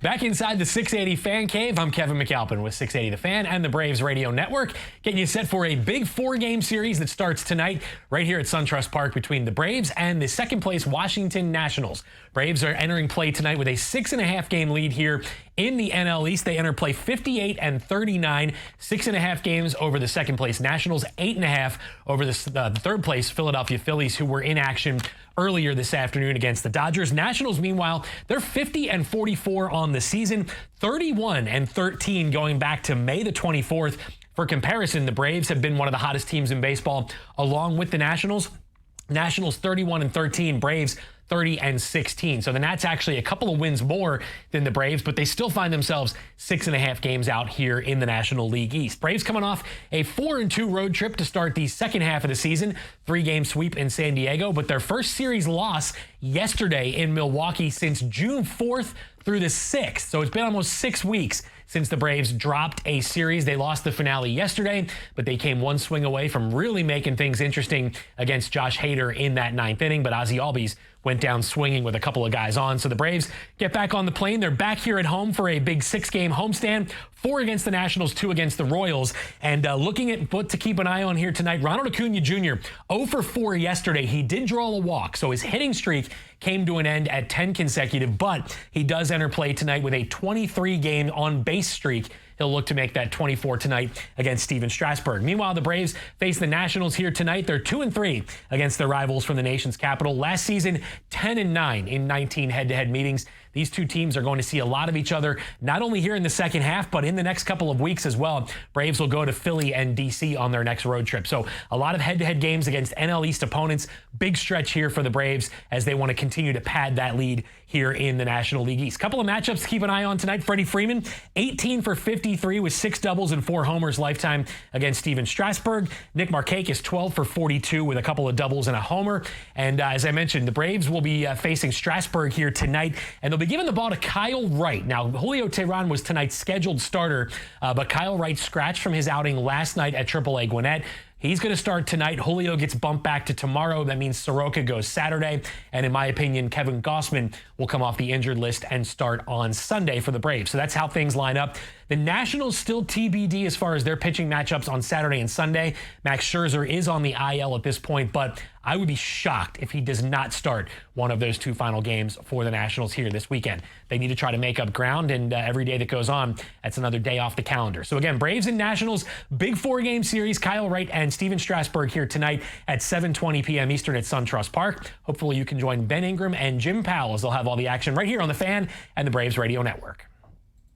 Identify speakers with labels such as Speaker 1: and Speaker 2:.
Speaker 1: Back inside the 680 Fan Cave, I'm Kevin McAlpin with 680 The Fan and the Braves Radio Network, getting you set for a big four-game series that starts tonight right here at SunTrust Park between the Braves and the second-place Washington Nationals. Braves are entering play tonight with a 6.5-game lead here in the NL East. They enter play 58-39, 6.5 games over the second-place Nationals, 8.5 over the third-place Philadelphia Phillies, who were in action earlier this afternoon against the Dodgers. Nationals, meanwhile, they're 50-44 on the season, 31-13 going back to May the 24th. For comparison, the Braves have been one of the hottest teams in baseball along with the Nationals. Nationals 31-13, Braves 30-16. So the Nats actually a couple of wins more than the Braves, but they still find themselves 6.5 games out here in the National League East. Braves coming off a 4-2 road trip to start the second half of the season, 3-game sweep in San Diego, but their first series loss yesterday in Milwaukee since June 4th through the 6th. So it's been almost 6 weeks since the Braves dropped a series. They lost the finale yesterday, but they came one swing away from really making things interesting against Josh Hader in that 9th inning. But Ozzie Albies went down swinging with a couple of guys on. So the Braves get back on the plane. They're back here at home for a big 6-game homestand, 4 against the Nationals, 2 against the Royals. And looking at what to keep an eye on here tonight, Ronald Acuna Jr., 0 for 4 yesterday. He did draw a walk, so his hitting streak came to an end at 10 consecutive, but he does enter play tonight with a 23-game on-base streak. He'll look to make that 24 tonight against Steven Strasburg. Meanwhile, the Braves face the Nationals here tonight. They're 2-3 against their rivals from the nation's capital. Last season, 10-9 in 19 head-to-head meetings. These two teams are going to see a lot of each other, not only here in the second half, but in the next couple of weeks as well. Braves will go to Philly and D.C. on their next road trip. So a lot of head-to-head games against NL East opponents. Big stretch here for the Braves as they want to continue to pad that lead here in the National League East. Couple of matchups to keep an eye on tonight. Freddie Freeman, 18 for 53 with 6 doubles and 4 homers lifetime against Steven Strasburg. Nick Markakis, 12 for 42 with a couple of doubles and a homer. And as I mentioned, the Braves will be facing Strasburg here tonight, and they'll be giving the ball to Kyle Wright. Now, Julio Teheran was tonight's scheduled starter, but Kyle Wright scratched from his outing last night at AAA Gwinnett. He's going to start tonight. Julio gets bumped back to tomorrow. That means Soroka goes Saturday. And in my opinion, Kevin Gausman will come off the injured list and start on Sunday for the Braves. So that's how things line up. The Nationals still TBD as far as their pitching matchups on Saturday and Sunday. Max Scherzer is on the IL at this point, but I would be shocked if he does not start one of those 2 final games for the Nationals here this weekend. They need to try to make up ground, and every day that goes on, that's another day off the calendar. So again, Braves and Nationals, big 4-game series. Kyle Wright and Steven Strasburg here tonight at 7:20 p.m. Eastern at SunTrust Park. Hopefully you can join Ben Ingram and Jim Powell as they'll have all the action right here on the Fan and the Braves Radio Network.